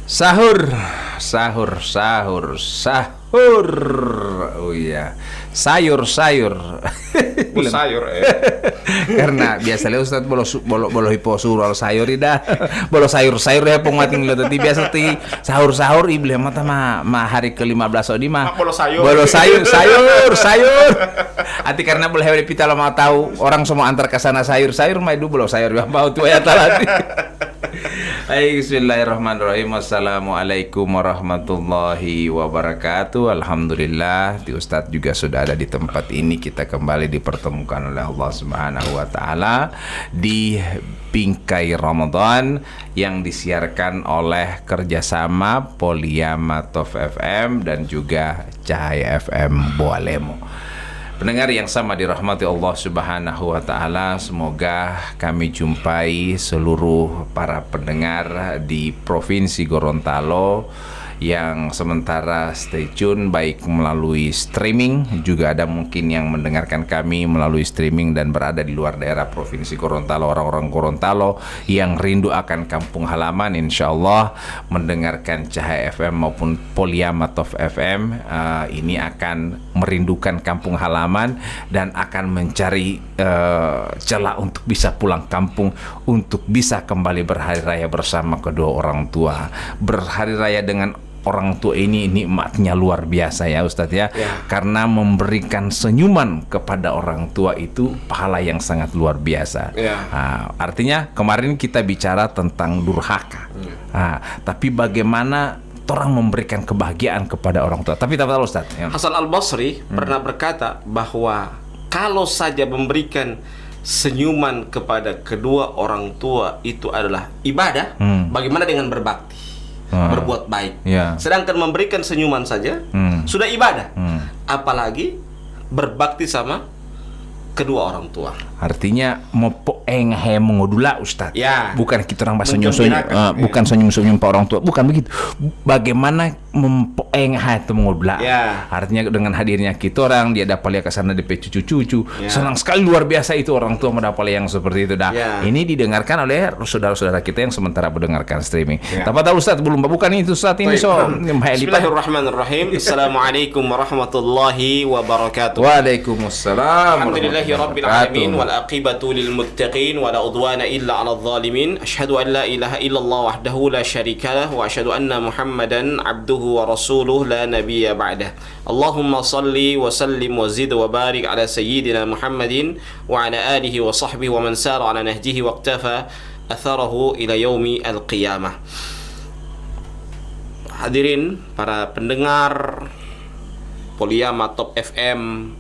Sahur, sahur, sahur, sahur. Oh iya, sayur. Sayur Karena biasanya Ustaz bolo hipo suruh sayur ida, bolo sayur ya penguating lo tadi biasa ti sahur iblis mata ma hari ke-15 odi mah bolo sayur. Ati karena boleh hari pita lo mau tahu orang semua antar ke sana sayur mah itu bolo sayur ya mau tuh ya talati. Hai, bismillahirrahmanirrahim. Assalamualaikum warahmatullahi wabarakatuh. Alhamdulillah, di Ustadz juga sudah ada di tempat ini. Kita kembali dipertemukan oleh Allah Subhanahu wa taala di Bingkai Ramadan yang disiarkan oleh kerjasama Poliamatov FM dan juga Cahaya FM Boalemo. Pendengar yang sama dirahmati Allah Subhanahu wa taala, semoga kami jumpai seluruh para pendengar di Provinsi Gorontalo yang sementara stay tune baik melalui streaming, juga ada mungkin yang mendengarkan kami melalui streaming dan berada di luar daerah Provinsi Gorontalo. Orang-orang Gorontalo yang rindu akan kampung halaman, insya Allah mendengarkan Cahaya FM maupun Poliamatov FM ini akan merindukan kampung halaman dan akan mencari celah untuk bisa pulang kampung, untuk bisa kembali berhari raya bersama kedua orang tua. Berhari raya dengan orang tua ini nikmatnya luar biasa ya Ustadz ya. Karena memberikan senyuman kepada orang tua itu pahala yang sangat luar biasa. Artinya kemarin kita bicara tentang durhaka. Tapi bagaimana orang memberikan kebahagiaan kepada orang tua. Tapi tak tahu Ustadz ya. Hasan Al-Basri pernah berkata bahwa kalau saja memberikan senyuman kepada kedua orang tua itu adalah ibadah, bagaimana dengan berbakti? Berbuat baik. Sedangkan memberikan senyuman saja sudah ibadah. Apalagi berbakti sama kedua orang tua. Artinya mopoeng he mengodula Ustaz. Bukan kita orang bahasa bukan senyum-senyum pak orang tua, bukan begitu. Bagaimana mempoeng he itu mengodula. Artinya dengan hadirnya kita orang dia dapat lihat ke sana DP cucu-cucu. Senang sekali luar biasa itu orang tua mendapat yang seperti itu dah. Ini didengarkan oleh saudara-saudara kita yang sementara mendengarkan streaming. Tapi tahu Ustaz belum bukan itu saat ini so. Bismillahirrahmanirrahim. Assalamualaikum warahmatullahi wabarakatuh. Waalaikumsalam. Rabbil alamin wal aqibatu lil muttaqin wala udwana illa 'alal zalimin. Asyhadu an la ilaha illallah wahdahu la syarikalah wa asyhadu anna Muhammadan 'abduhu wa rasuluh la nabiyya ba'dah. Allahumma salli wa sallim wa zid wa barik ala sayyidina Muhammadin wa ala alihi wa sahbihi wa man sara ala nahjihi wa iktafa atharahu ila yaumi al-qiyamah. Hadirin para pendengar Poliamatov FM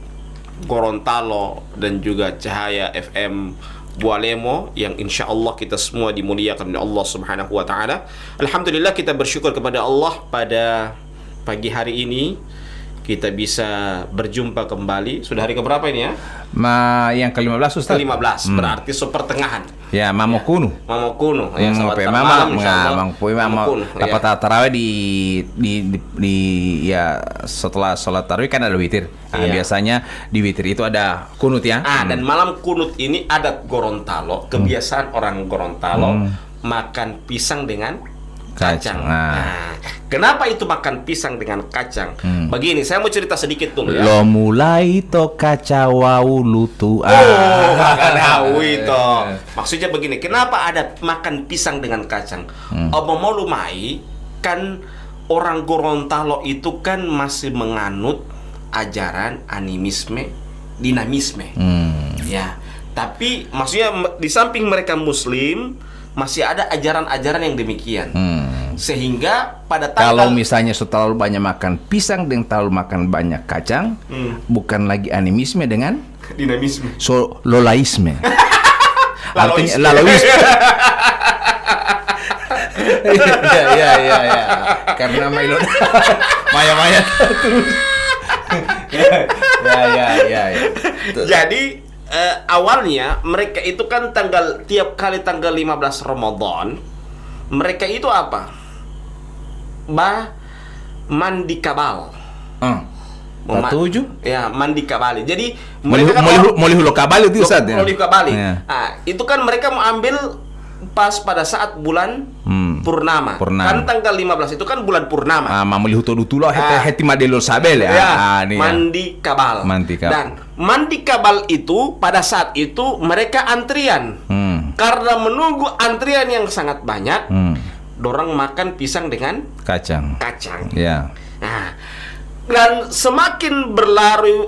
Gorontalo dan juga Cahaya FM Boalemo yang insya Allah kita semua dimuliakan oleh Allah Subhanahu wa taala. Alhamdulillah kita bersyukur kepada Allah pada pagi hari ini kita bisa berjumpa kembali. Sudah hari keberapa ini ya? Yang ke-15 Ustaz? Ke-15, berarti sepertengahan. Ya, Mamo Kuno. Mamo Kuno. Ya, dapat tarawih di ya setelah sholat tarawih kan ada witir. Biasanya di witir itu ada kunut ya. Dan malam kunut ini adat Gorontalo, kebiasaan orang Gorontalo makan pisang dengan kacang. Kenapa itu makan pisang dengan kacang? Begini, saya mau cerita sedikit dulu ya. Lo mulai to kacawau lutu. Itu. Maksudnya begini, kenapa ada makan pisang dengan kacang? Mau lumai kan orang Gorontalo itu kan masih menganut ajaran animisme, dinamisme. Ya. Tapi maksudnya di samping mereka Muslim masih ada ajaran-ajaran yang demikian. Sehingga pada kalau misalnya terlalu banyak makan pisang dan terlalu makan banyak kacang, bukan lagi animisme dengan dinamisme. Lolaisme. Artinya laloisme. Ya. Karena maya terus. Ya. Jadi awalnya mereka itu kan tiap kali tanggal 15 Ramadan mereka itu apa? Mandi kabal. Patuju? Ya, mandi kabali. Jadi mereka kan mau kabali itu Ustaz ya. Mau kabali. Itu kan mereka mau ambil pas pada saat bulan purnama. Kan tanggal 15 itu kan bulan purnama. Mamuli hutodutulo heti madelo sabel ya. Mandi kabal. Dan mandi kabal itu pada saat itu mereka antrian. Karena menunggu antrian yang sangat banyak, dorang makan pisang dengan kacang. Ya. Nah, dan semakin berlalu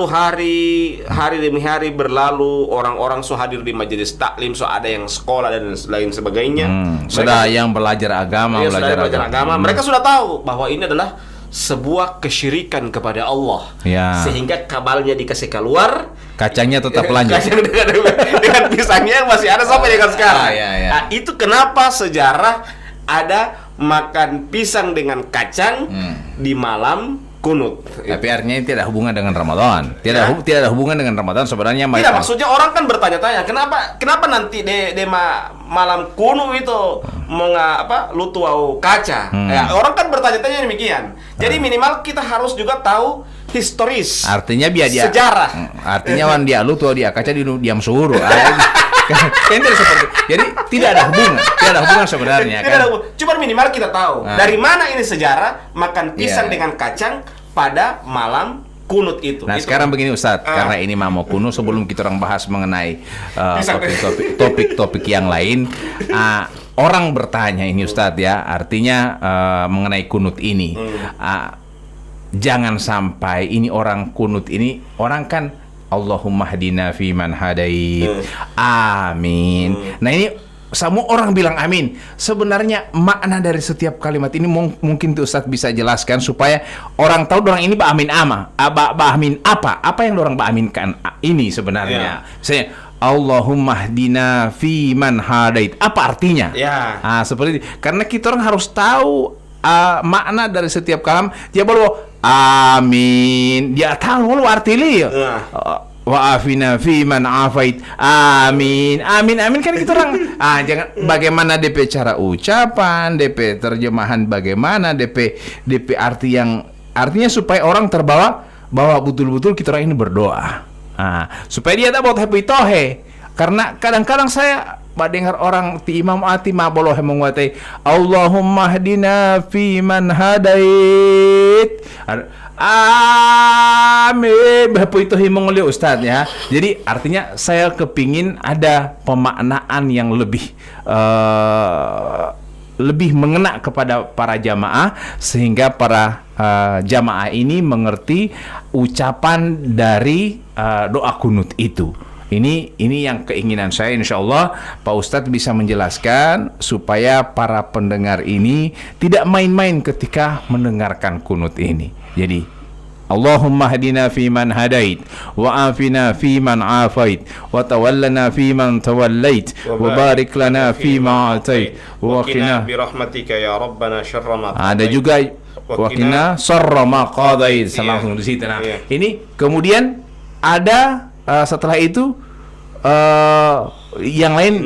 hari demi hari berlalu, orang-orang hadir di majelis taklim, ada yang sekolah dan lain sebagainya. Sudah yang belajar agama, belajar agama. Mereka sudah tahu bahwa ini adalah sebuah kesyirikan kepada Allah. Sehingga kabalnya dikasih keluar, kacangnya tetap lanjut. Kacang dengan pisangnya masih ada sampai dengan sekarang. Nah, itu kenapa sejarah ada makan pisang dengan kacang di malam kunut. Tapi artinya ini tidak hubungan dengan Ramadan. Tidak ada hubungan dengan Ramadan sebenarnya. Tidak, maksudnya orang kan bertanya-tanya, kenapa nanti de malam kunut itu lutu au kaca. Orang kan bertanya-tanya demikian. Jadi minimal kita harus juga tahu historis. Artinya biar dia sejarah. Artinya wan dia lutu dia kaca diam suruh. Kan tidak seperti. Jadi tidak ada hubungan sebenarnya. Tidak ada hubungan. Cuma minimal kita tahu dari mana ini sejarah makan pisang dengan kacang pada malam kunut itu. Nah, sekarang begini Ustadz, karena ini mau kunut, sebelum kita orang bahas mengenai topik-topik yang lain, orang bertanya ini Ustadz ya, artinya mengenai kunut ini, jangan sampai ini orang kunut ini orang kan Allahumma hadina fi man hadait. Amin. Nah, ini semua orang bilang amin. Sebenarnya makna dari setiap kalimat ini mungkin tuh Ustadz bisa jelaskan supaya orang tahu orang ini ba'amin ba'amin apa yang orang ba'aminkan ini sebenarnya. Misalnya Allahumma hadina fi man hadait. Apa artinya? Seperti itu. Karena kita orang harus tahu makna dari setiap kalam. Dia baru amin. Dia tahu lu artinya. Wa afina fi man afait. Amin. Amin kan kita orang jangan bagaimana DP cara ucapan, DP terjemahan bagaimana, DP artinya supaya orang terbawa bahwa betul-betul kita orang ini berdoa. Supaya dia tak buat happy tohe. Karena kadang-kadang saya dengar orang ti imam ati ma boloh menguatai Allahumma hdina fi man hadait. Amin. Bapak itu himongoli Ustadz ya. Jadi artinya saya kepingin ada pemaknaan yang lebih mengena kepada para jamaah sehingga para jamaah ini mengerti ucapan dari doa kunut itu. Ini yang keinginan saya, insya Allah Pak Ustadz bisa menjelaskan supaya para pendengar ini tidak main-main ketika mendengarkan kunut ini. Jadi Allahumma hadina fi man hadait wa afina fi man afait wa tawallana fi man tawallait wa barik lana fi ma atait wa qina bi rahmatika ya rabbana syarra ma qadait. Ada juga wa qina syarra ma qadait. Langsung di situ. Nah, ini kemudian ada setelah itu yang lain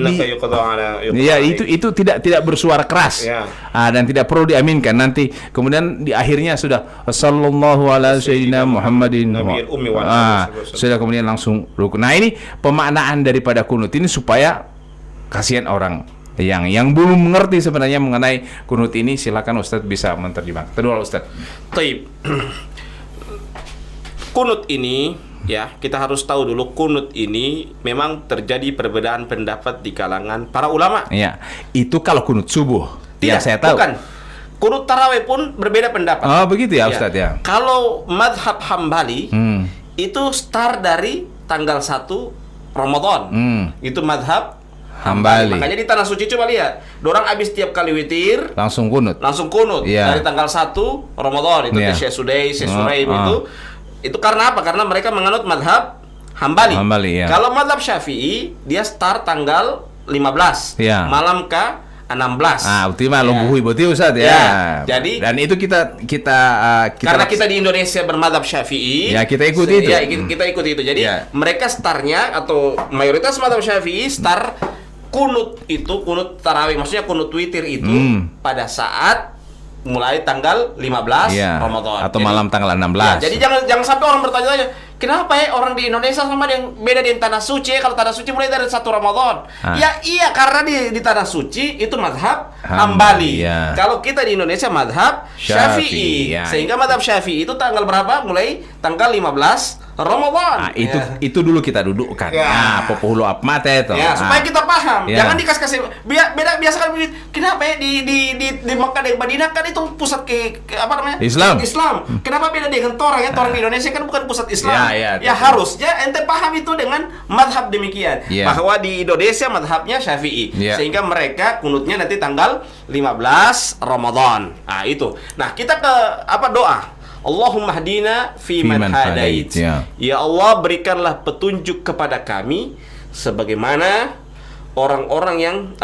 itu tidak bersuara keras dan tidak perlu diaminkan. Nanti kemudian di akhirnya sudah sallallahu ala sayyidina Muhammadin sudah kemudian langsung rukun. Nah, ini pemaknaan daripada kunut ini supaya kasihan orang yang belum mengerti sebenarnya mengenai kunut ini. Silakan Ustadz bisa menerjemahkan. Kedua Ustadz. Taib. Kunut ini kita harus tahu dulu kunut ini memang terjadi perbedaan pendapat di kalangan para ulama. Itu kalau kunut subuh. Yang saya tahu. Bukan. Kunut tarawih pun berbeda pendapat. Oh, begitu ya Ustadz ya. Kalau madhab Hambali itu start dari tanggal 1 Ramadan. Itu madhab Hambali. Makanya di Tanah Suci coba lihat, dorang habis tiap kali witir langsung kunut. Dari tanggal 1 Ramadan itu Syekh Sudai, Syekh Suraim itu karena apa? Karena mereka menganut madhab Hambali. Kalau madhab Syafi'i dia start tanggal 15 malam ke 16. Optimal lumbuhui betul Ustaz ya. Jadi dan itu kita karena kita di Indonesia bermadhab Syafi'i, kita ikuti itu. Kita ikuti itu. Jadi mereka startnya atau mayoritas madhab Syafi'i start kunut tarawih, maksudnya kunut witir itu pada saat mulai tanggal 15 Ramadan atau malam tanggal 16. Jadi jangan sampai orang bertanya-tanya, kenapa ya orang di Indonesia sama yang beda di tanah suci? Kalau tanah suci mulai dari 1 Ramadan. Ya iya, karena di tanah suci itu mazhab Hambali. Ya. Kalau kita di Indonesia mazhab Syafi'i. Ya. Sehingga mazhab Syafi'i itu tanggal berapa? Mulai tanggal 15 Ramadan. Nah, itu dulu kita dudukkan. Ya. Nah, populuh apa mata itu. Ya, supaya kita paham. Ya. Jangan dikasih beda biasa kan begitu. Kenapa ya di Mekah dan Madinah kan itu pusat apa namanya? Islam. Kenapa beda dengan Torang ya? Torang di Indonesia kan bukan pusat Islam. Ya, harusnya ente paham itu dengan madhab demikian. Ya. Bahwa di Indonesia madhabnya Syafi'i. Ya. Sehingga mereka kunutnya nanti tanggal 15 Ramadan. Nah, itu. Nah, kita ke doa. Allahumma hdina fi man hadait. Ya Allah, berikanlah petunjuk kepada kami sebagaimana orang-orang yang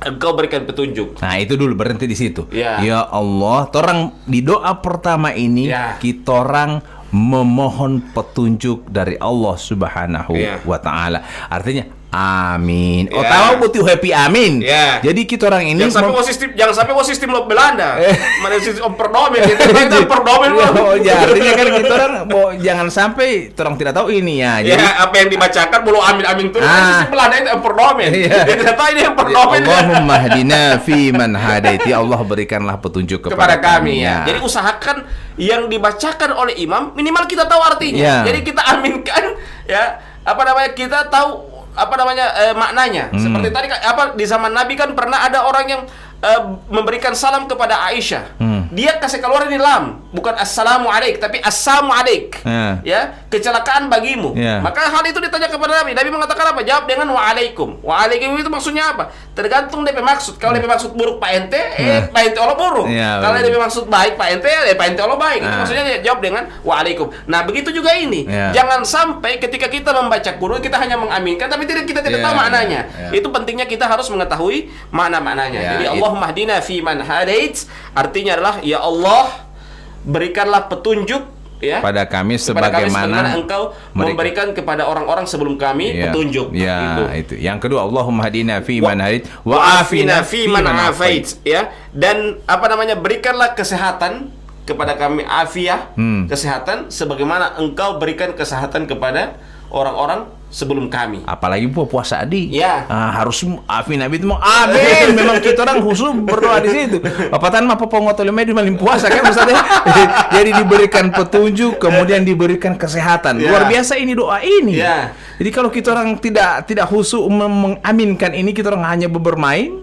Engkau berikan petunjuk. Nah, itu dulu berhenti di situ. Ya. Ya Allah, torang di doa pertama ini kita orang memohon petunjuk dari Allah Subhanahu wa taala. Artinya amin. Oh, tahu butuh happy amin. Jadi kita orang ini jangan sampai sistem lo Belanda. Mana sistem perdomen gitu. Itu perdomen lo. Ya, artinya kan kita orang jangan sampai orang tidak tahu ini ya. Jadi apa yang dibacakan mulu amin terus. Sistem Belanda itu perdomen. Dia tidak tahu ini yang perdomen. Allahumma hdina fi man hadaiti. Allah berikanlah petunjuk kepada kami ya. Jadi usahakan yang dibacakan oleh imam minimal kita tahu artinya. Jadi kita aminkan ya, kita tahu maknanya. Seperti tadi di zaman Nabi kan pernah ada orang yang memberikan salam kepada Aisyah. Dia kasih keluar ini lam, bukan assalamu alaik tapi assamu alaik. Ya, kecelakaan bagimu. Maka hal itu ditanya kepada Nabi. Nabi mengatakan apa? Jawab dengan waalaikum. Waalaikum itu maksudnya apa? Tergantung DP maksud. Kalau DP maksud buruk Pak ente, Pak ente Allah buruk. Kalau DP maksud baik Pak ente, Pak ente Allah baik. Itu maksudnya dia jawab dengan waalaikum. Nah, begitu juga ini. Jangan sampai ketika kita membaca Quran kita hanya mengaminkan tapi kita tidak tahu maknanya. Itu pentingnya kita harus mengetahui makna-maknanya. Jadi Allahumma hdina fi man hadait artinya adalah ya Allah berikanlah petunjuk pada kami sebagaimana Engkau memberikan kepada orang-orang sebelum kami petunjuk. Itu. Yang kedua, Allahumma hadina fi man hadait wa afina fi man afait. Dan berikanlah kesehatan kepada kami, afiah, kesehatan sebagaimana Engkau berikan kesehatan kepada orang-orang sebelum kami. Apalagi puasa adi. Harus afin nabi itu amin. Memang kita orang khusus berdoa di situ. Papatan mah popongotol di malam puasa kan Ustaz ya. Jadi diberikan petunjuk, kemudian diberikan kesehatan. Luar biasa ini doa ini. Jadi kalau kita orang tidak khusus mengaminkan ini, kita orang hanya bermain,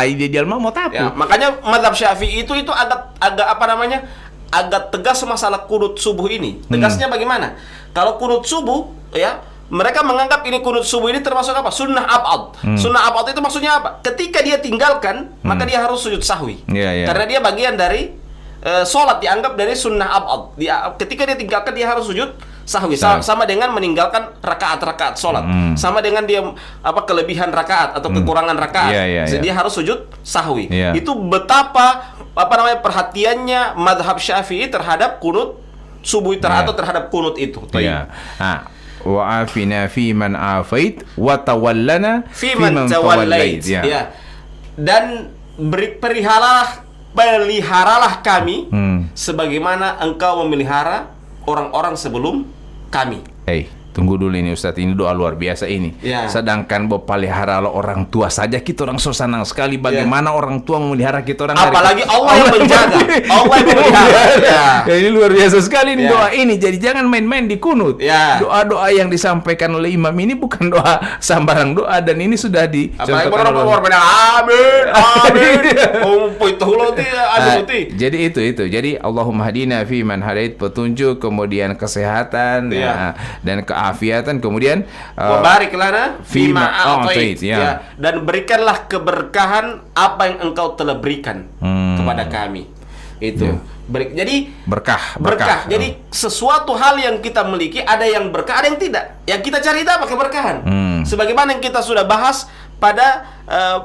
ideal mah mau tapu. Makanya mazhab Syafi'i itu agak tegas masalah kunut subuh ini. Tegasnya bagaimana? Kalau kunut subuh mereka menganggap ini kunut subuh ini termasuk apa? Sunnah ab'ad. Sunnah ab'ad itu maksudnya apa? Ketika dia tinggalkan, maka dia harus sujud sahwi. Karena dia bagian dari sholat, dianggap dari sunnah ab'ad. Ketika dia tinggalkan, dia harus sujud sahwi. Sama dengan meninggalkan rakaat-rakaat sholat. Sama dengan dia kelebihan rakaat atau kekurangan rakaat. Dia harus sujud sahwi. Itu betapa perhatiannya madhab Syafi'i terhadap kunut subuh atau terhadap kunut itu. Wa afina fi man afait wa tawallana fi man tawallait. Dan peliharalah kami sebagaimana Engkau memelihara orang-orang sebelum kami. Tunggu dulu ini Ustadz, ini doa luar biasa ini. Sedangkan pelihara orang tua saja kita orang so senang sekali. Bagaimana orang tua memelihara kita orang? Apalagi Allah yang menjaga, Allah yang memelihara. Ini luar biasa sekali ini doa ini. Jadi jangan main-main di kunut. Doa-doa yang disampaikan oleh imam ini bukan doa sambarang doa, dan ini sudah di. Apalagi amin, amin. Jadi itu. Jadi Allahumma hadina fi man hadait, petunjuk, kemudian kesehatan, dan keafiatan, kemudian wabarik lana fima a'tait, dan berikanlah keberkahan apa yang Engkau telah berikan kepada kami. Itu jadi berkah. Jadi sesuatu hal yang kita miliki, ada yang berkah, ada yang tidak. Yang kita cari itu apa? Keberkahan. Sebagaimana yang kita sudah bahas pada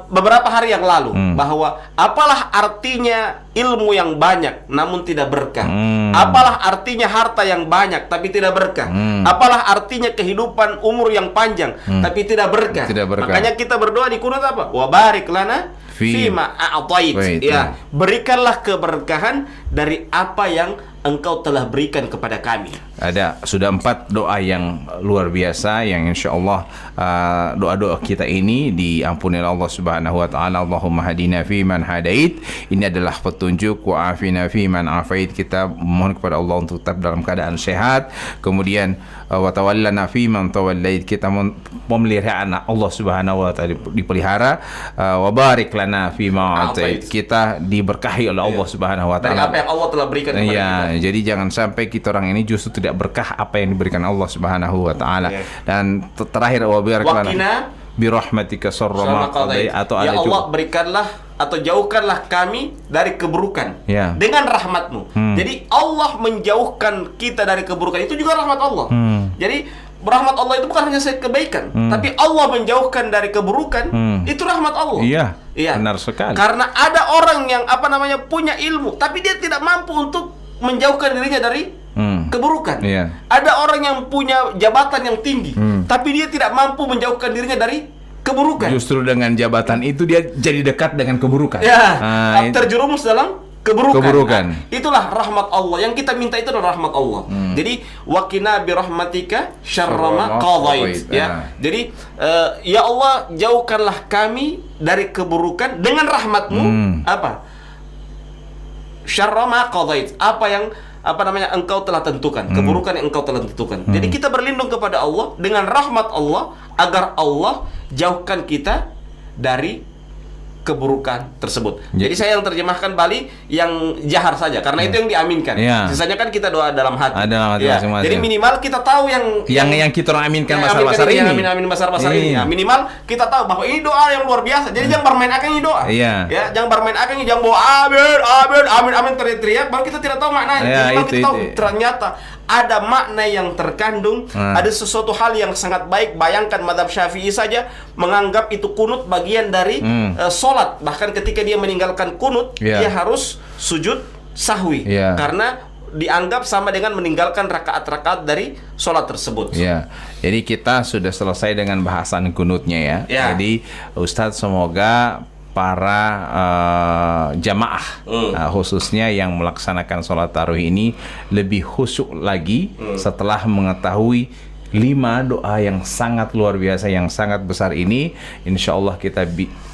beberapa hari yang lalu, bahwa apalah artinya ilmu yang banyak namun tidak berkah. Apalah artinya harta yang banyak tapi tidak berkah. Apalah artinya kehidupan umur yang panjang tapi tidak berkah. Makanya kita berdoa di kunut apa? Wa barik lana fima a'tait. Berikanlah keberkahan dari apa yang Engkau telah berikan kepada kami. Ada sudah 4 doa yang luar biasa yang insya Allah doa-doa kita ini diampuni oleh Allah Subhanahu wa taala. Allahumma hadina fi man hadait. Ini adalah petunjuk, wa afina fi man afait. Kita mohon kepada Allah untuk tetap dalam keadaan sehat. Kemudian wa tawallana fi man tawallait. Kita pemeliharaan Allah Subhanahu wa taala dipelihara. Wa barik lana fi ma atait. Kita diberkahi oleh Allah Subhanahu wa taala. Dari apa yang Allah telah berikan kepada kita. Jadi jangan sampai kita orang ini justru tidak berkah apa yang diberikan Allah Subhanahu wa taala. Dan terakhir wa barakalana birahmatika syarra ma qadai, atau ya ada Allah juga berikanlah atau jauhkanlah kami dari keburukan dengan rahmat-Mu. Jadi Allah menjauhkan kita dari keburukan itu juga rahmat Allah. Jadi rahmat Allah itu bukan hanya kebaikan, tapi Allah menjauhkan dari keburukan, itu rahmat Allah. Iya, benar sekali. Karena ada orang yang punya ilmu, tapi dia tidak mampu untuk menjauhkan dirinya dari keburukan. Ada orang yang punya jabatan yang tinggi, tapi dia tidak mampu menjauhkan dirinya dari keburukan. Justru dengan jabatan itu dia jadi dekat dengan keburukan. Terjerumus dalam keburukan. Itulah rahmat Allah. Yang kita minta itu adalah rahmat Allah. Jadi waqina birahmatika syarra ma qadait. Jadi ya Allah, jauhkanlah kami dari keburukan dengan rahmat-Mu. Syarra ma qadait. Engkau telah tentukan, keburukan yang Engkau telah tentukan. Jadi kita berlindung kepada Allah dengan rahmat Allah agar Allah jauhkan kita dari keburukan tersebut. Jadi saya yang terjemahkan Bali yang jahar saja, karena itu yang diaminkan. Sisanya kan kita doa dalam hati. Masing-masing. Jadi minimal kita tahu yang kita orang aminkan basar-basar ini. Amin basar-basar ini. Minimal kita tahu bahwa ini doa yang luar biasa. Jadi jangan bermain akan ini doa. Ya, jangan bermain akan ini, jangan bawa amin teriak-teriak baru kita tidak tahu maknanya. Minimal kita tahu ternyata ada makna yang terkandung, ada sesuatu hal yang sangat baik. Bayangkan mazhab Syafi'i saja menganggap itu kunut bagian dari sholat. Bahkan ketika dia meninggalkan kunut, dia harus sujud sahwi, karena dianggap sama dengan meninggalkan rakaat-rakaat dari sholat tersebut. Jadi kita sudah selesai dengan bahasan kunutnya ya. Jadi Ustadz, semoga para jamaah khususnya yang melaksanakan sholat tarawih ini lebih khusyuk lagi setelah mengetahui 5 doa yang sangat luar biasa, yang sangat besar ini. Insya Allah kita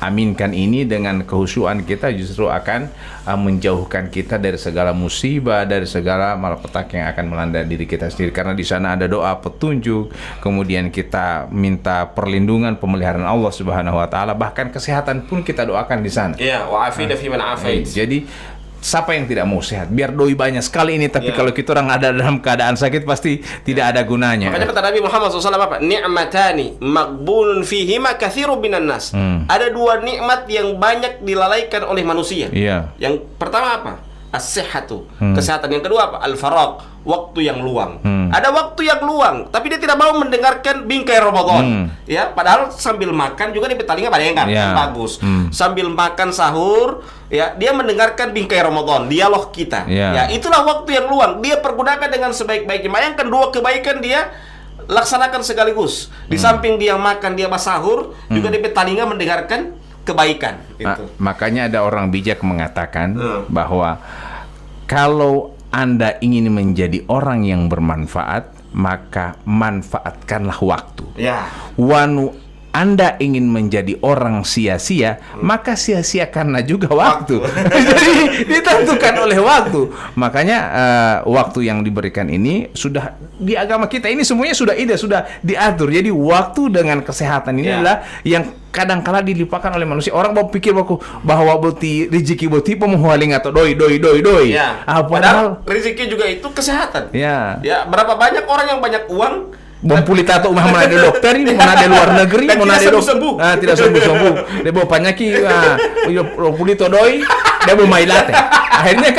aminkan ini dengan kehusyuan kita justru akan menjauhkan kita dari segala musibah, dari segala malapetaka yang akan melanda diri kita sendiri. Karena di sana ada doa petunjuk, kemudian kita minta perlindungan, pemeliharaan Allah Subhanahu wa taala, bahkan kesehatan pun kita doakan di sana. Wa afina fi man afait. Jadi siapa yang tidak mau sehat? Biar doi banyak sekali ini, tapi kalau kita orang ada dalam keadaan sakit pasti tidak ada gunanya. Makanya kata Nabi Muhammad SAW apa? Ni'matani maghbunun fihima katsirun minan nas. Ada 2 nikmat yang banyak dilalaikan oleh manusia. Yang pertama apa? As-sihhatu, kesehatan. Yang kedua apa? Al-faraq, waktu yang luang. Ada waktu yang luang, tapi dia tidak mau mendengarkan bingkai Ramadan. Padahal sambil makan juga di telinga bayangkan bagus. Sambil makan sahur, dia mendengarkan bingkai Ramadan, dialog kita. Itulah waktu yang luang. Dia pergunakan dengan sebaik-baiknya. Bayangkan 2 kebaikan dia laksanakan sekaligus. Di samping dia makan, dia sahur, juga di telinga mendengarkan kebaikan. Makanya ada orang bijak mengatakan bahwa kalau Anda ingin menjadi orang yang bermanfaat, maka manfaatkanlah waktu. Wanu Anda ingin menjadi orang sia-sia, maka sia-siakanlah juga waktu. Jadi ditentukan oleh waktu. Makanya waktu yang diberikan ini sudah di agama kita ini semuanya sudah diatur. Jadi waktu dengan kesehatan ini adalah yang kadang-kala dilipakan oleh manusia. Orang mau pikir bahwa boti rezeki boti pemuhaling atau doi. Padahal rezeki juga itu kesehatan. Berapa banyak orang yang banyak uang Bompuli tato umah mana ada dokter ini, mana ada luar negeri, mana ada sembuh. Tidak sembuh. Dia bawa penyakit, bompuli todoi, dia bawa mailate. Akhirnya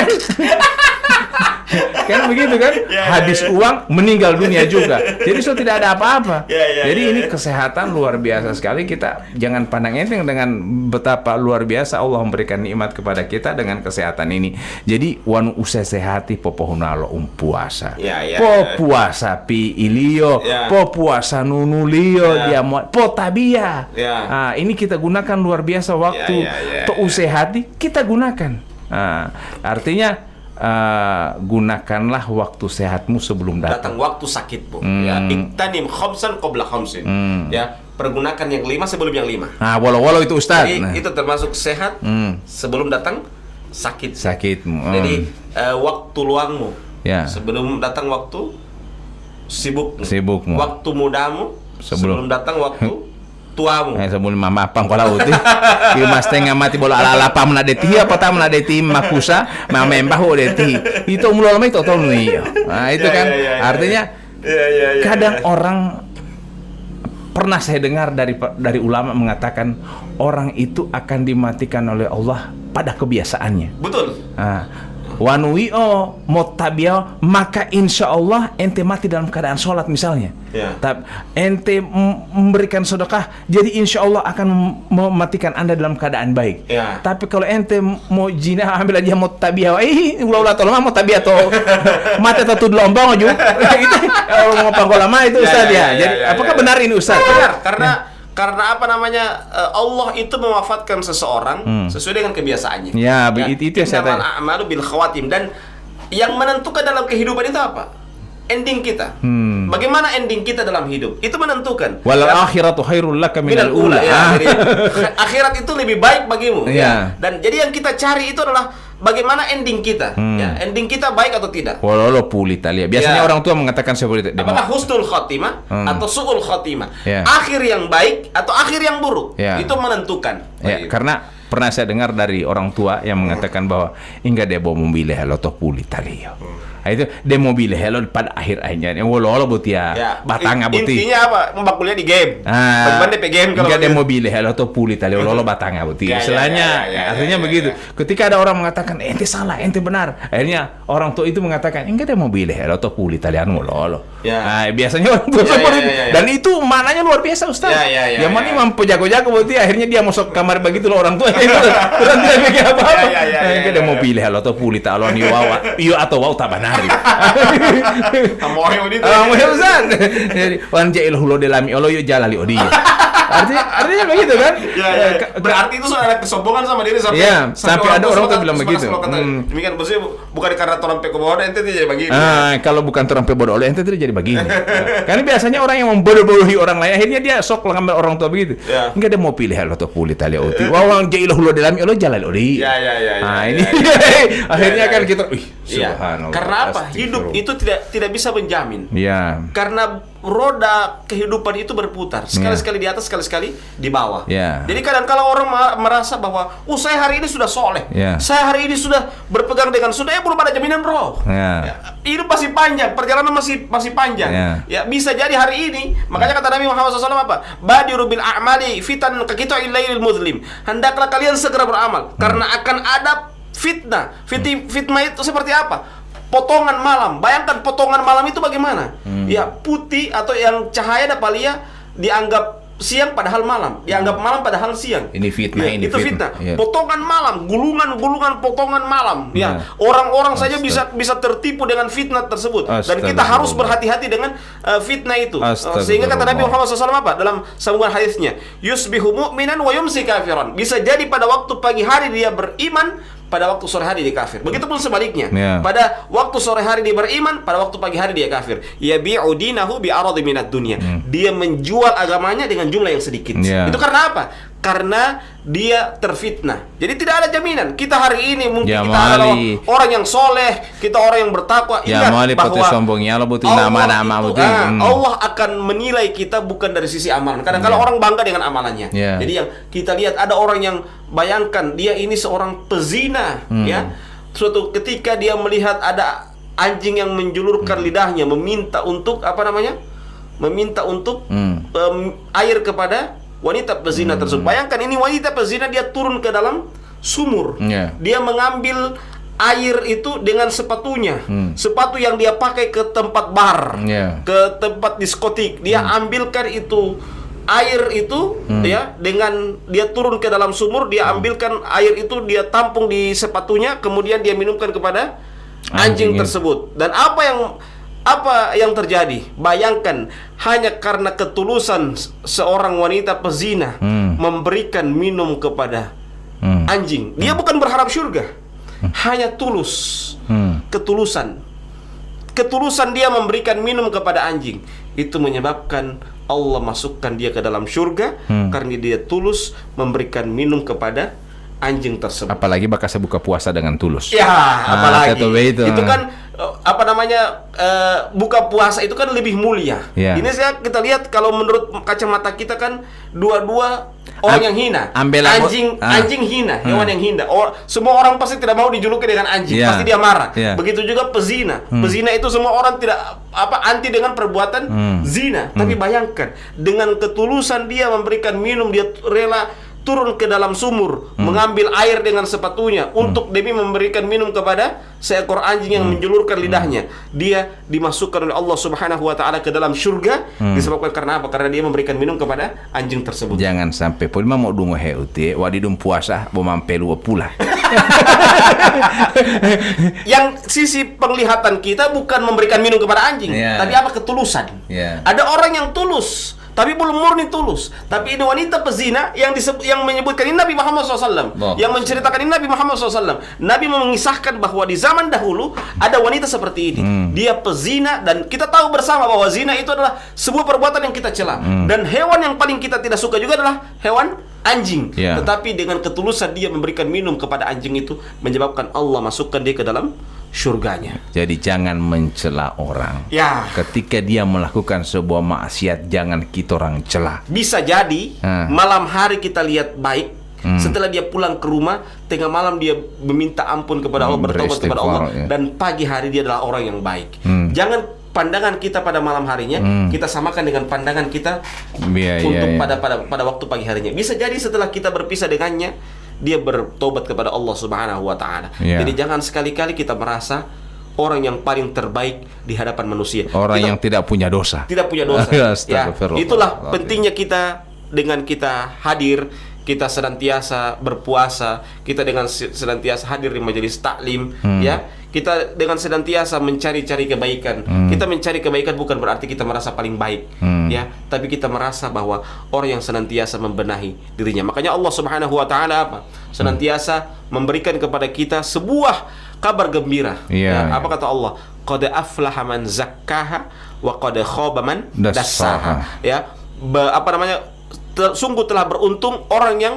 kan begitu kan, habis uang meninggal dunia juga. Jadi tidak ada apa-apa. Jadi ini kesehatan luar biasa sekali. Kita jangan pandang enteng dengan betapa luar biasa Allah memberikan nikmat kepada kita dengan kesehatan ini. Jadi wanu usah sehati popohunalo puasa. Puasa pi ilio, puasa nunulio dia tabia. Ini kita gunakan luar biasa waktu. To usahati kita gunakan. Artinya gunakanlah waktu sehatmu sebelum datang. Waktu sakitmu. Ya, iktanim khamsan qabla khamsin. Ya, pergunakan yang 5 sebelum yang 5. Nah, walau itu Ustaz. Jadi itu termasuk sehat sebelum datang sakitmu. Jadi waktu luangmu sebelum datang waktu sibukmu. Waktu mudamu sebelum datang waktu tuamu. Sebelum mama pang kalau uti. Ieu mas tengah mati bola ala pa menadeti apa ta menadeti makusa mamembah odeti. Itu mulai itu tol nih. Nah, itu kan artinya kadang orang pernah saya dengar dari ulama mengatakan orang itu akan dimatikan oleh Allah pada kebiasaannya. Betul. Wanuio motabia, maka insya Allah ente mati dalam keadaan sholat misalnya. Ente memberikan sedekah, jadi insya Allah akan mematikan anda dalam keadaan baik. Tapi kalau ente mau jina ambil aja motabia, ulah tolong motabia to mati atau lombang aja. Itu kalau mau pangkolama itu Ustaz ya. Jadi apakah benar ini Ustaz? Benar, karena apa namanya, Allah itu mewafatkan seseorang sesuai dengan kebiasaannya. Itu yang saya tanya. A'malu bil khawatim, dan yang menentukan dalam kehidupan itu apa? Ending kita. Bagaimana ending kita dalam hidup? Itu menentukan. Wal akhiratu khairul laka minal ula. Jadi, akhirat itu lebih baik bagimu. Dan jadi yang kita cari itu adalah bagaimana ending kita. Ending kita baik atau tidak. Walau pulih tali. Biasanya orang tua mengatakan seperti itu. Apakah husnul khotimah atau su'ul khotimah? Akhir yang baik atau akhir yang buruk? Itu menentukan. Karena pernah saya dengar dari orang tua yang mengatakan bahwa hingga dia mau memilih atau pulih tali. Itu dia mau pilih hello pada akhir-akhirnya. Yang walau buat batanga buti. Intinya apa? Mau kuliah di game. Bagaimana DP game kalau dia mau pilih hello atau pulih tali walau batanga buti. Istilahnya artinya begitu. Ketika ada orang mengatakan ente salah, ente benar. Akhirnya orang tua itu mengatakan enggak, dia mau pilih hello atau pulih tali anu walau. Biasanya orang tua seperti itu. Dan itu maknanya luar biasa Ustaz. Yang mana mampu jago-jago buti, akhirnya dia masuk kamar begitu loh orang tua itu. Bukan tidak mikir apa-apa. Enggak, dia mau pilih hello atau pulih tali iyo atau wau tabanar. Amoy itu. Ustaz. Jadi wan jail hulo delami olo yo jalali odi. Artinya begitu kan? Berarti itu sudah ada kesombongan sama diri sampai ada orang tuh bilang begitu. Demikian maksudnya bukan karena orang pebodoh ente tidak jadi begini. Kalau bukan orang pebodoh ente tidak jadi begini. Karena biasanya orang yang membodoh-bodohi orang lain akhirnya dia sok ngambil orang tua begitu. Enggak, dia mau pilih hal atau pulih tali oti. Wawang jail hulo delami olo jalali odi. Ini akhirnya kan kita subhanallah. Karena apa? Hidup itu tidak bisa menjamin. Karena roda kehidupan itu berputar, sekali-sekali di atas, sekali-sekali di bawah. Jadi kadang kala orang merasa bahwa saya hari ini sudah soleh, saya hari ini sudah berpegang dengan sunnah, belum ada jaminan bro. Hidup masih panjang, perjalanan masih panjang. Bisa jadi hari ini, makanya kata Nabi Muhammad SAW apa? Badiru bil a'mali fitan kaqita'il lailil muzlim. Hendaklah kalian segera beramal, karena akan ada fitnah. Fitnah itu seperti apa? Potongan malam. Bayangkan potongan malam itu bagaimana? Putih atau yang cahaya dapalia dianggap siang padahal malam, dianggap malam padahal siang. Ini fitnah, itu fitnah. Potongan malam, gulungan potongan malam. Orang-orang saja bisa tertipu dengan fitnah tersebut. Dan kita harus berhati-hati dengan fitnah itu. Sehingga kata Nabi Muhammad SAW apa? Dalam sambungan hadisnya, yusbihu mu'minan wa yumsi kafiran. Bisa jadi pada waktu pagi hari dia beriman, pada waktu sore hari dia kafir. Begitupun sebaliknya. Pada waktu sore hari dia beriman, pada waktu pagi hari dia kafir. Yabi'u dinahu bi'aradi minad dunya. Dia menjual agamanya dengan jumlah yang sedikit. Itu karena apa? Karena dia terfitnah. Jadi tidak ada jaminan. Kita hari ini mungkin kita adalah orang yang soleh, kita orang yang bertakwa. Ingat bahwa Allah akan menilai kita bukan dari sisi amalan. Kadang-kadang orang bangga dengan amalannya. Jadi yang kita lihat ada orang yang bayangkan dia ini seorang pezina, suatu ketika dia melihat ada anjing yang menjulurkan lidahnya meminta untuk meminta untuk air kepada wanita pezina tersebut. Bayangkan ini wanita pezina, dia turun ke dalam sumur. Dia mengambil air itu dengan sepatunya. Sepatu yang dia pakai ke tempat bar, ke tempat diskotik. Dia ambilkan itu air itu dengan dia turun ke dalam sumur, dia ambilkan air itu, dia tampung di sepatunya, kemudian dia minumkan kepada anjing tersebut. Dan apa yang terjadi? Bayangkan, hanya karena ketulusan seorang wanita pezina memberikan minum kepada anjing. Dia bukan berharap surga. hanya tulus, ketulusan. Ketulusan dia memberikan minum kepada anjing, itu menyebabkan Allah masukkan dia ke dalam surga karena dia tulus memberikan minum kepada anjing tersebut. Apalagi bakal saya buka puasa dengan tulus. Ya, apalagi itu kan buka puasa itu kan lebih mulia. Ya. Ini kita lihat kalau menurut kacamata kita kan dua-dua orang yang hina. Anjing hina, hewan yang hina. Semua orang pasti tidak mau dijuluki dengan anjing, pasti dia marah. Begitu juga pezina. Pezina itu semua orang tidak anti dengan perbuatan zina. Tapi bayangkan dengan ketulusan dia memberikan minum, dia rela turun ke dalam sumur, mengambil air dengan sepatunya untuk demi memberikan minum kepada seekor anjing yang menjulurkan lidahnya. Dia dimasukkan oleh Allah Subhanahu wa taala ke dalam surga disebabkan karena apa? Karena dia memberikan minum kepada anjing tersebut. Jangan sampai pulma mau dungo heute wadidum puasa bo mampelu pula. Yang sisi penglihatan kita bukan memberikan minum kepada anjing, tapi apa? Ketulusan. Ada orang yang tulus tapi belum murni tulus. Tapi ini wanita pezina yang menyebutkan ini Nabi Muhammad SAW, yang menceritakan ini Nabi Muhammad SAW. Nabi mengisahkan bahwa di zaman dahulu ada wanita seperti ini. Dia pezina dan kita tahu bersama bahwa zina itu adalah sebuah perbuatan yang kita cela. Dan hewan yang paling kita tidak suka juga adalah hewan anjing. Tetapi dengan ketulusan dia memberikan minum kepada anjing itu menyebabkan Allah masukkan dia ke dalam surganya. Jadi jangan mencela orang. Ketika dia melakukan sebuah maksiat, jangan kita orang cela. Bisa jadi malam hari kita lihat baik, setelah dia pulang ke rumah, tengah malam dia meminta ampun kepada Allah, bertobat kepada Allah, dan pagi hari dia adalah orang yang baik. Jangan pandangan kita pada malam harinya kita samakan dengan pandangan kita untuk pada waktu pagi harinya. Bisa jadi setelah kita berpisah dengannya, dia bertobat kepada Allah Subhanahu wa taala. Jadi jangan sekali-kali kita merasa orang yang paling terbaik di hadapan manusia. Yang tidak punya dosa. Tidak punya dosa. Itulah pentingnya kita dengan kita hadir, kita senantiasa berpuasa, kita dengan senantiasa hadir di majelis taklim, kita dengan senantiasa mencari-cari kebaikan. Kita mencari kebaikan bukan berarti kita merasa paling baik, tapi kita merasa bahwa orang yang senantiasa membenahi dirinya. Makanya Allah Subhanahu wa taala senantiasa memberikan kepada kita sebuah kabar gembira. Apa kata Allah? Qad aflaha man zakkaha wa qad khaba man dassaha. Sungguh telah beruntung orang yang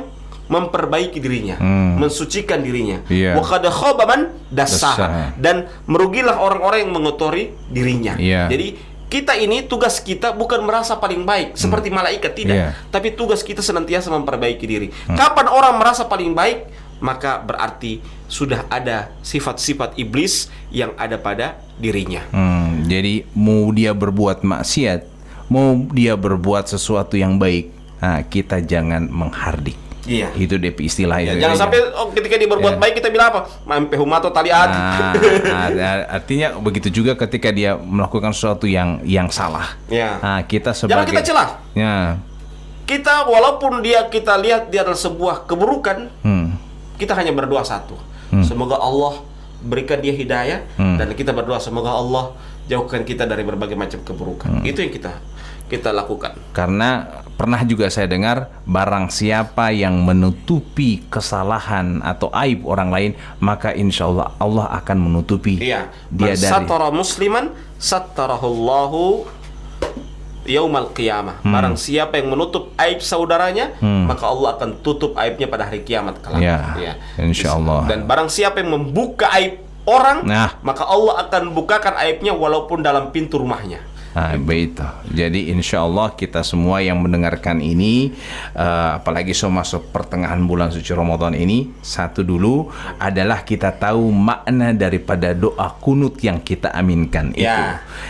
memperbaiki dirinya, mensucikan dirinya. Wa qad khaba man dassaha, dan merugilah orang-orang yang mengotori dirinya. Jadi kita ini tugas kita bukan merasa paling baik seperti malaikat, tidak. Tapi tugas kita senantiasa memperbaiki diri. Kapan orang merasa paling baik, maka berarti sudah ada sifat-sifat iblis yang ada pada dirinya. Jadi mau dia berbuat maksiat, mau dia berbuat sesuatu yang baik, kita jangan menghardik. Itu DP istilah itu. Jangan sampai ketika dia berbuat baik kita bilang apa? Mampe humato tali ati. Artinya begitu juga ketika dia melakukan sesuatu yang salah. Kita sebagai jangan kita celah. Kita walaupun kita lihat dia adalah sebuah keburukan, kita hanya berdoa satu. Semoga Allah berikan dia hidayah, dan kita berdoa semoga Allah jauhkan kita dari berbagai macam keburukan. Itu yang kita lakukan. Karena pernah juga saya dengar, barang siapa yang menutupi kesalahan atau aib orang lain, maka insya Allah Allah akan menutupi dia dari satara musliman sattarahullahu yaumal qiyamah. Barang siapa yang menutup aib saudaranya, maka Allah akan tutup aibnya pada hari kiamat kelak. Insya Allah. Dan barang siapa yang membuka aib orang, maka Allah akan bukakan aibnya walaupun dalam pintu rumahnya. Begitu. Jadi insya Allah kita semua yang mendengarkan ini, apalagi masuk pertengahan bulan suci Ramadan ini, satu dulu adalah kita tahu makna daripada doa kunut yang kita aminkan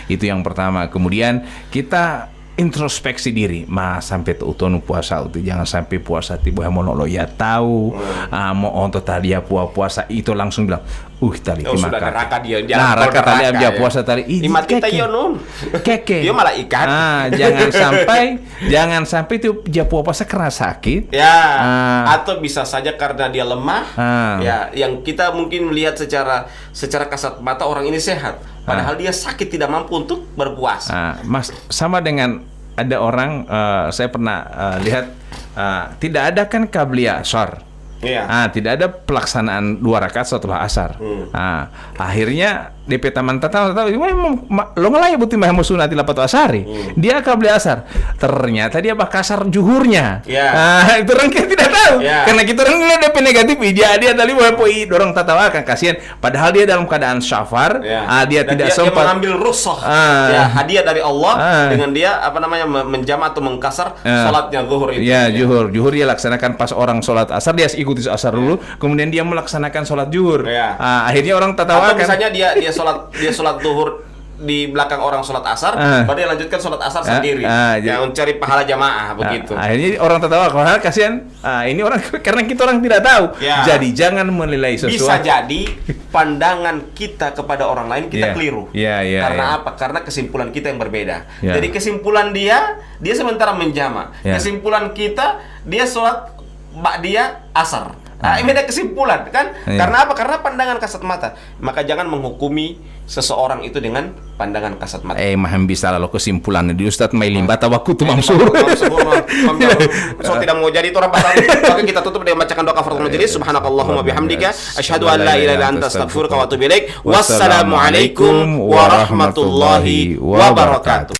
itu yang pertama. Kemudian kita introspeksi diri, sampai utonu puasa itu jangan sampai puasa tiba monolog ya tahu mau untuk tadi ya puasa itu langsung bilang tali sudah neraka dia neraka tadi dia puasa tadi mati tayo nun keke dia malah ikan. jangan sampai itu dia puasa karena sakit atau bisa saja karena dia lemah yang kita mungkin melihat secara kasat mata orang ini sehat, padahal dia sakit tidak mampu untuk berpuasa. Mas, sama dengan ada orang saya pernah lihat tidak ada kan qabliya ashar Iya. Tidak ada pelaksanaan 2 rakaat setelah asar. Akhirnya DP taman tahu lo ngelaya buti mah sunati lapatu asari. Dia akan beli asar. Ternyata dia bakal asar juhurnya. Itu orang kita tidak tahu. Karena kita orang ngeliat DP negatif, dia tadi mau poi dorong tatawa kan kasihan. Padahal dia dalam keadaan syafar, dia tidak sempat. Dia mengambil rukhsah, hadiah dari Allah dengan dia menjama atau mengkasar salatnya zuhur itu. Juhur dia laksanakan pas orang salat asar, dia ikuti asar dulu, kemudian dia melaksanakan salat juhur. Akhirnya orang tatawa atau misalnya dia sholat zuhur di belakang orang sholat asar, baru dia lanjutkan sholat asar sendiri, mencari pahala jamaah begitu. Akhirnya orang tertawa, karena kasihan. Ini orang karena kita orang tidak tahu. Jadi jangan menilai sesuatu. Bisa jadi pandangan kita kepada orang lain kita keliru. Karena apa? Karena kesimpulan kita yang berbeda. Jadi kesimpulan dia sementara menjama. Kesimpulan kita, dia sholat ba'diyah asar. Ini ada kesimpulan kan? Karena apa? Karena pandangan kasat mata. Maka jangan menghukumi seseorang itu dengan pandangan kasat mata. Maham bisa lalu kesimpulannya di Ustadz Mailimba tawakutu mamsur. So tidak mau jadi itu orang pasal. Maka kita tutup dengan bacakan doa kafaratul majelis. Subhanakallahumma bihamdika asyhadu an la ilaha illa anta astaghfiruka wa atubu ilaik. Wassalamualaikum warahmatullahi wabarakatuh.